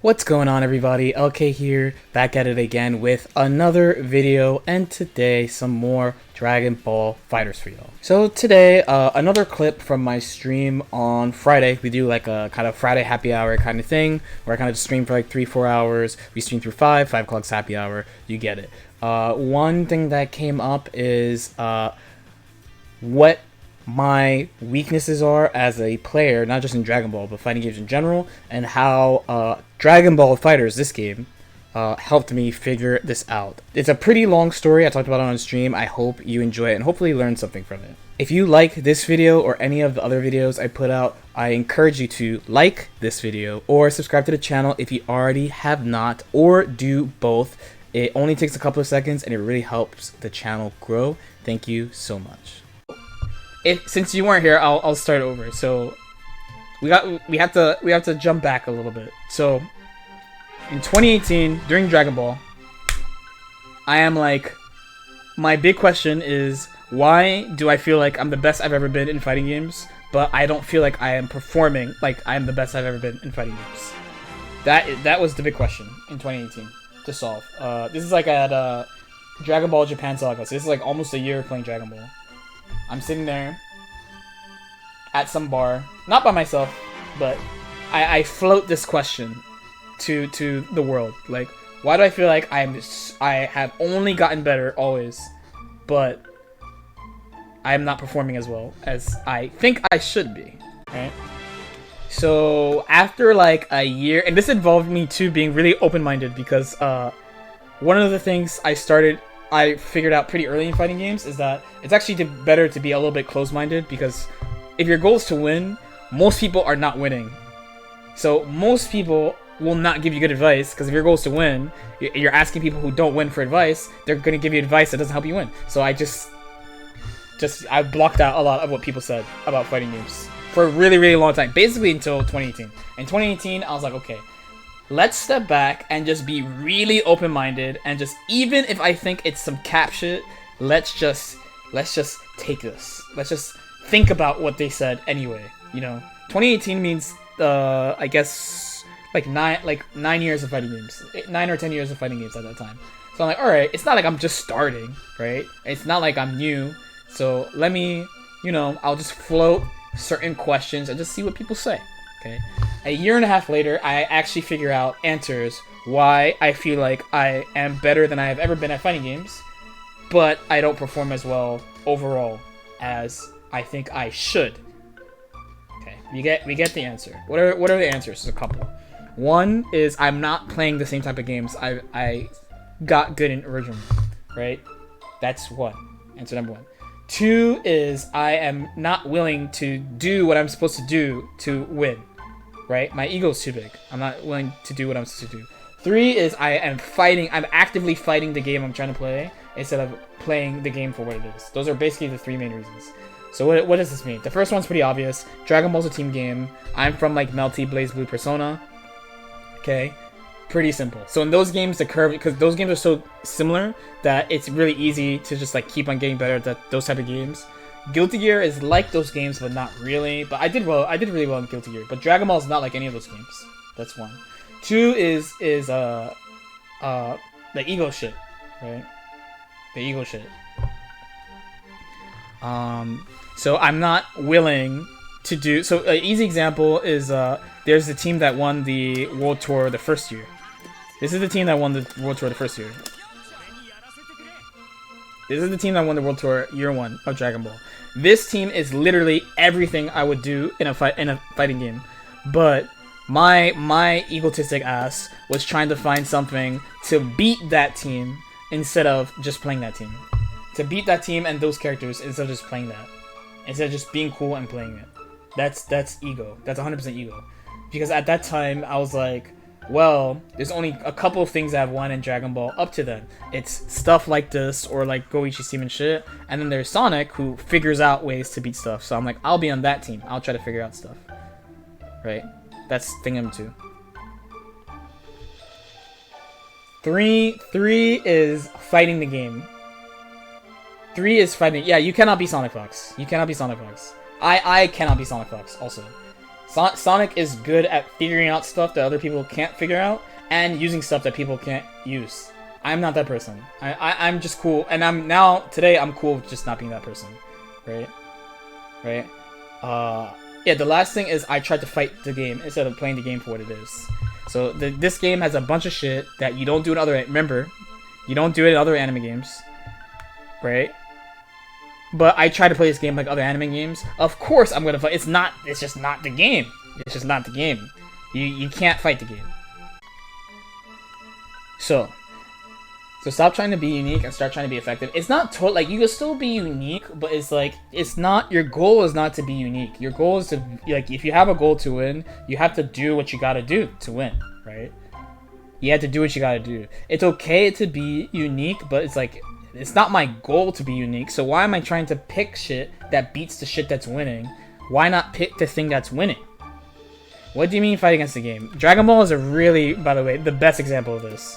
What's going on, everybody? LK here, back at it again with another video, and today some more Dragon Ball FighterZ for y'all. So today, another clip from my stream on Friday. We do like a kind of Friday happy hour kind of thing, where I kind of stream for like 3-4 hours. We stream through 5 o'clock's happy hour. You get it. One thing that came up is what my weaknesses are as a player, not just in Dragon Ball, but fighting games in general, and how Dragon Ball FighterZ, this game, helped me figure this out. It's a pretty long story. I talked about it on stream. I hope you enjoy it and hopefully learn something from it. If you like this video or any of the other videos I put out, I encourage you to like this video or subscribe to the channel if you already have not, or do both. It only takes a couple of seconds and it really helps the channel grow. Thank you so much. Since you weren't here, I'll start over. So we have to jump back a little bit. So in 2018, during Dragon Ball, I am like, my big question is, why do I feel like I'm the best I've ever been in fighting games, but I don't feel like I am performing like I am the best I've ever been in fighting games? That was the big question in 2018 to solve. This is like at Dragon Ball Japan Saga. So this is like almost a year playing Dragon Ball. I'm sitting there at some bar, not by myself, but I float this question to the world. Like, why do I feel like I have only gotten better always, but I am not performing as well as I think I should be, right? So after like a year, and this involved me too being really open-minded, because one of the things I figured out pretty early in fighting games is that it's actually better to be a little bit close-minded, because if your goal is to win, most people are not winning. So most people will not give you good advice, because if your goal is to win, you're asking people who don't win for advice, they're going to give you advice that doesn't help you win. So I blocked out a lot of what people said about fighting games for a really, really long time, basically until 2018. In 2018, I was like, okay, let's step back and just be really open-minded, and just, even if I think it's some cap shit, let's just take this. Let's just think about what they said anyway. You know, 2018 means I guess like 9 years of fighting games, 9 or 10 years of fighting games at that time. So I'm like, all right, it's not like I'm just starting, right? It's not like I'm new. So let me, I'll just float certain questions and just see what people say. Okay. A year and a half later, I actually figure out answers why I feel like I am better than I have ever been at fighting games, but I don't perform as well overall as I think I should. Okay, we get the answer. What are the answers? There's a couple. One is I'm not playing the same type of games I got good in originally, right? That's one. Answer number one. Two is I am not willing to do what I'm supposed to do to win. Right? My ego's too big. I'm not willing to do what I'm supposed to do. Three is I'm actively fighting the game I'm trying to play instead of playing the game for what it is. Those are basically the three main reasons. So what does this mean? The first one's pretty obvious. Dragon Ball's a team game. I'm from like Melty, Blaze Blue, Persona. Okay? Pretty simple. So in those games, the curve, because those games are so similar that it's really easy to just like keep on getting better at those type of games. Guilty Gear is like those games, but not really. But I did really well in Guilty Gear. But Dragon Ball is not like any of those games. That's one. Two is the ego shit, right? The ego shit. So I'm not willing to do. So an easy example is there's the team that won the World Tour the first year. This is the team that won the World Tour the first year. This is the team that won the World Tour year 1 of Dragon Ball. This team is literally everything I would do in a fighting game. But my egotistic ass was trying to find something to beat that team instead of just playing that team. To beat that team and those characters instead of just playing that. Instead of just being cool and playing it. That's ego. That's 100% ego. Because at that time I was like, well, there's only a couple of things that I've won in Dragon Ball up to then. It's stuff like this, or like Goichi's team and shit. And then there's Sonic, who figures out ways to beat stuff. So I'm like, I'll be on that team. I'll try to figure out stuff. Right? That's thing number 2. Three is fighting the game. 3 is fighting. Yeah, you cannot be Sonic Fox. You cannot be Sonic Fox. I cannot be Sonic Fox also. Sonic is good at figuring out stuff that other people can't figure out and using stuff that people can't use. I'm not that person. I'm just cool, and today I'm cool with just not being that person, right? Right? Yeah, the last thing is I tried to fight the game instead of playing the game for what it is. So this game has a bunch of shit that you don't do in other. Remember, you don't do it in other anime games, right? But I try to play this game like other anime games. Of course, I'm gonna fight. It's just not the game. It's just not the game. You can't fight the game. So stop trying to be unique and start trying to be effective. It's not like you can still be unique, but it's like it's not. Your goal is not to be unique. Your goal is to like if you have a goal to win, you have to do what you gotta do to win, right? You have to do what you gotta do. It's okay to be unique, but it's like it's not my goal to be unique. So why am I trying to pick shit that beats the shit that's winning? Why not pick the thing that's winning? What do you mean fight against the game? Dragon Ball is really, by the way, the best example of this.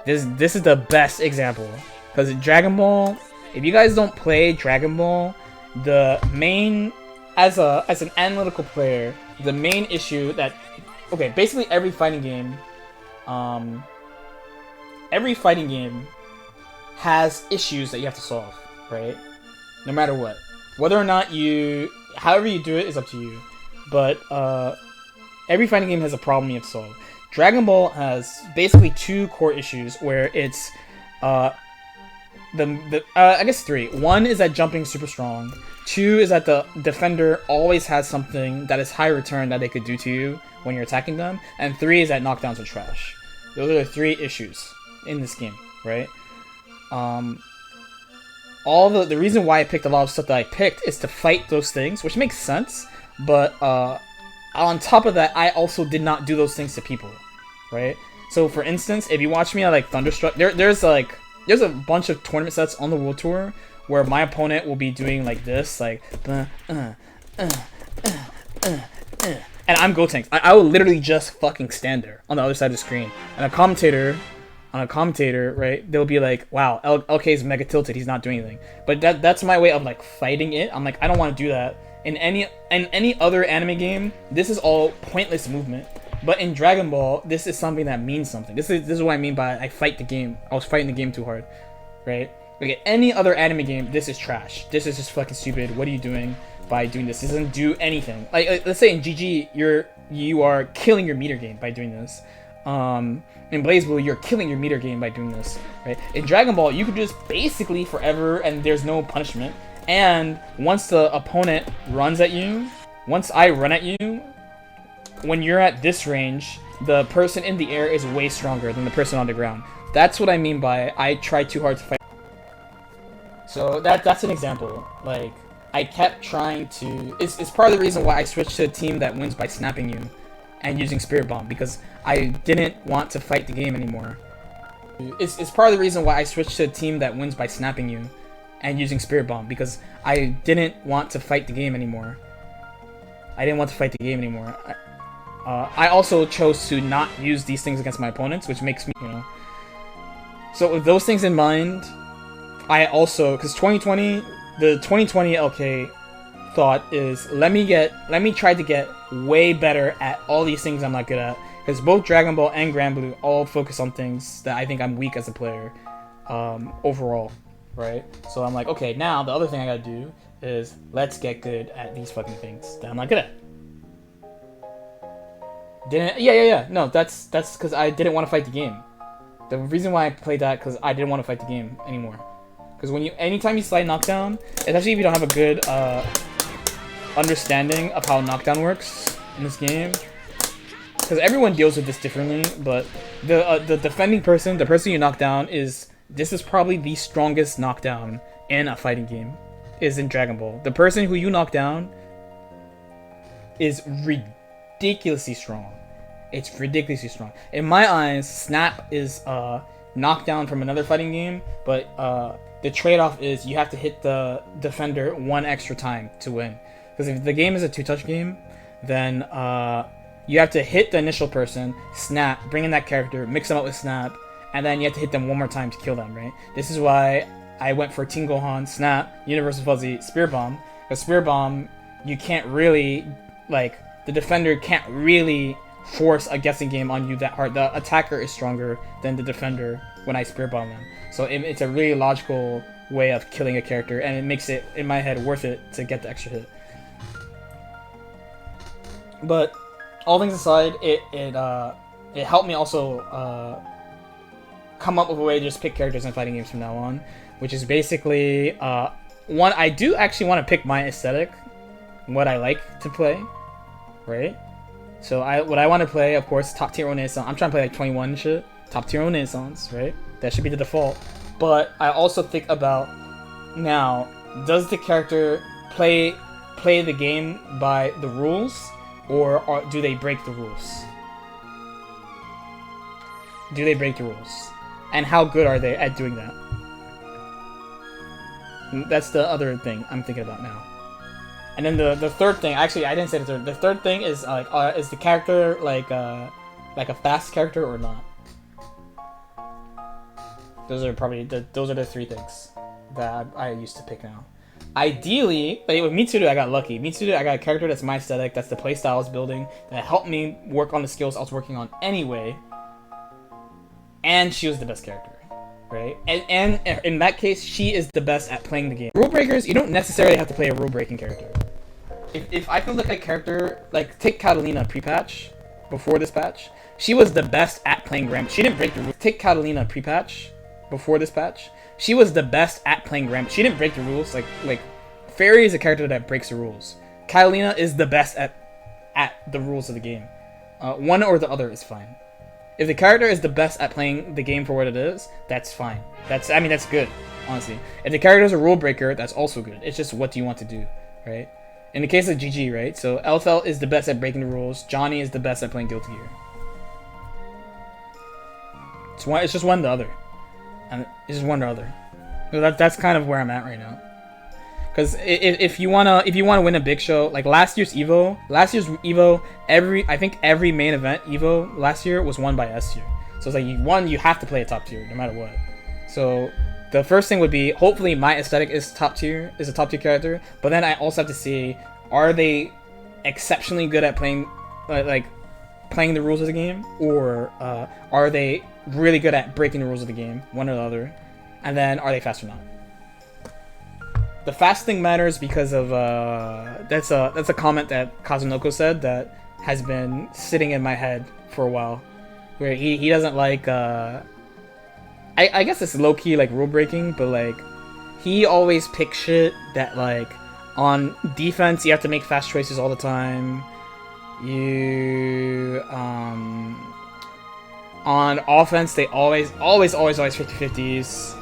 This is the best example, because Dragon Ball, if you guys don't play Dragon Ball, the main, as an analytical player, the main issue that, okay, basically every fighting game has issues that you have to solve, right? No matter what. Whether or not however you do it is up to you. But every fighting game has a problem you have to solve. Dragon Ball has basically two core issues where it's I guess three. One is that jumping is super strong. Two is that the defender always has something that is high return that they could do to you when you're attacking them. And three is that knockdowns are trash. Those are the three issues in this game, right? All the reason why I picked a lot of stuff that I picked is to fight those things, which makes sense. But on top of that, I also did not do those things to people, right? So for instance, if you watch me at like Thunderstruck, there's a bunch of tournament sets on the World Tour where my opponent will be doing like this, like and I'm Gotenks. I will literally just fucking stand there on the other side of the screen, and a commentator, right, they'll be like, wow, LK's mega tilted, he's not doing anything. But that's my way of like fighting it. I'm like, I don't want to do that. In any other anime game, this is all pointless movement. But in Dragon Ball, this is something that means something. This is what I mean by I fight the game. I was fighting the game too hard, right? Like any other anime game, this is trash. This is just fucking stupid. What are you doing by doing this? This doesn't do anything. Like let's say in GG, you are killing your meter game by doing this. In BlazBlue, you're killing your meter game by doing this, right? In Dragon Ball, you could just basically forever, and there's no punishment. And once the opponent runs at you, once I run at you, when you're at this range, the person in the air is way stronger than the person on the ground. That's what I mean by I try too hard to fight. So that's an example. Like, I kept trying to... It's part of the reason why I switched to a team that wins by snapping you and using Spirit Bomb, because I didn't want to fight the game anymore. It's part of the reason why I switched to a team that wins by snapping you and using Spirit Bomb, because I didn't want to fight the game anymore. I also chose to not use these things against my opponents, which makes me, So with those things in mind, I also, because the 2020 LK thought is, let me try to get way better at all these things I'm not good at, because both Dragon Ball and Grand Blue all focus on things that I think I'm weak as a player, overall. Right? So I'm like, okay, now the other thing I gotta do is let's get good at these fucking things that I'm not good at. No, that's because I didn't want to fight the game. The reason why I played that, because I didn't want to fight the game anymore. Because anytime you slide knockdown, especially if you don't have a good understanding of how knockdown works in this game, because everyone deals with this differently, but the defending person, the person you knock down this is probably the strongest knockdown in a fighting game, is in Dragon Ball. The person who you knock down is ridiculously strong. It's ridiculously strong. In my eyes, Snap is knockdown from another fighting game, but the trade-off is you have to hit the defender one extra time to win. Because if the game is a two-touch game, then you have to hit the initial person, Snap, bring in that character, mix them up with Snap, and then you have to hit them one more time to kill them, right? This is why I went for Teen Gohan, Snap, Universal Fuzzy, Spirit Bomb. Because Spirit Bomb, you can't really like the defender can't really force a guessing game on you that hard. The attacker is stronger than the defender when I spirit bomb them. So it's a really logical way of killing a character, and it makes it, in my head, worth it to get the extra hit. But all things aside, it helped me also come up with a way to just pick characters in fighting games from now on, which is basically one. I do actually want to pick my aesthetic, what I like to play, right? So what I want to play, of course, top tier Renaissance. I'm trying to play like 21 and shit. Top tier Renaissance, right? That should be the default. But I also think about now, does the character play the game by the rules, or do they break the rules? Do they break the rules? And how good are they at doing that? That's the other thing I'm thinking about now. And then the third thing, actually I didn't say the third. The third thing is is the character like a fast character or not? Those are probably those are the three things that I used to pick now. Ideally, like with Mitsudo, I got lucky. Mitsudo, I got a character that's my aesthetic, that's the playstyle I was building, that helped me work on the skills I was working on anyway. And she was the best character, right? And in that case, she is the best at playing the game. Rule breakers, you don't necessarily have to play a rule breaking character. If I can look at a character, like take Catalina pre-patch, before this patch, she was the best at playing Gambit. She didn't break the rules. Take Catalina pre-patch, before this patch, she was the best at playing Gambit. She didn't break the rules. Like Fairy is a character that breaks the rules. Catalina is the best at the rules of the game. One or the other is fine. If the character is the best at playing the game for what it is, that's fine. That's good, honestly. If the character is a rule breaker, that's also good. It's just what do you want to do, right? In the case of GG, right? So Elfel is the best at breaking the rules. Johnny is the best at playing Guilty Gear. It's just one or the other. And it's just one or the other. So that's kind of where I'm at right now. Because if you wanna win a big show, like last year's Evo, I think every main event Evo last year was won by S tier. So it's like you have to play a top tier no matter what. So the first thing would be, hopefully my aesthetic is a top tier character, but then I also have to see, are they exceptionally good at playing playing the rules of the game, or are they really good at breaking the rules of the game, one or the other, and then are they fast or not? The fast thing matters because of that's a comment that Kazunoko said that has been sitting in my head for a while, where he doesn't like I guess it's low-key like rule breaking, but like he always picks shit that like on defense you have to make fast choices all the time. You on offense they always 50-50s.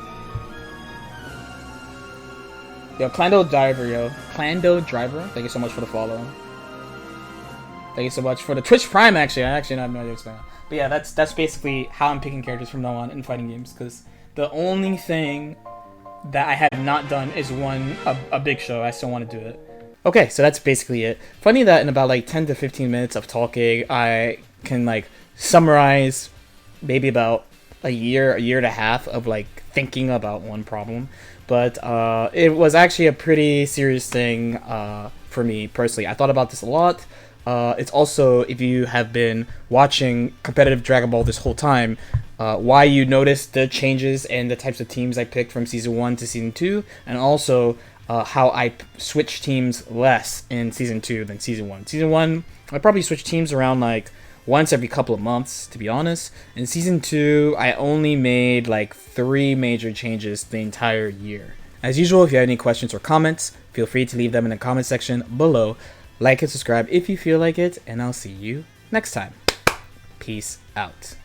Yo, Plando Driver, yo. Plando Driver, thank you so much for the follow. Thank you so much for the Twitch Prime, actually. I actually have no idea what's going on. But yeah, that's basically how I'm picking characters from now on in fighting games, because the only thing that I have not done is won a big show. I still want to do it. Okay, so that's basically it. Funny that in about like 10 to 15 minutes of talking, I can like summarize maybe about a year and a half of like thinking about one problem. But it was actually a pretty serious thing for me personally. I thought about this a lot. It's also, if you have been watching competitive Dragon Ball this whole time, why you noticed the changes in the types of teams I picked from Season 1 to Season 2, and also how I switched teams less in Season 2 than Season 1. Season 1, I probably switched teams around like once every couple of months, to be honest. In Season 2, I only made like 3 major changes the entire year. As usual, if you have any questions or comments, feel free to leave them in the comment section below. Like and subscribe if you feel like it, and I'll see you next time. Peace out.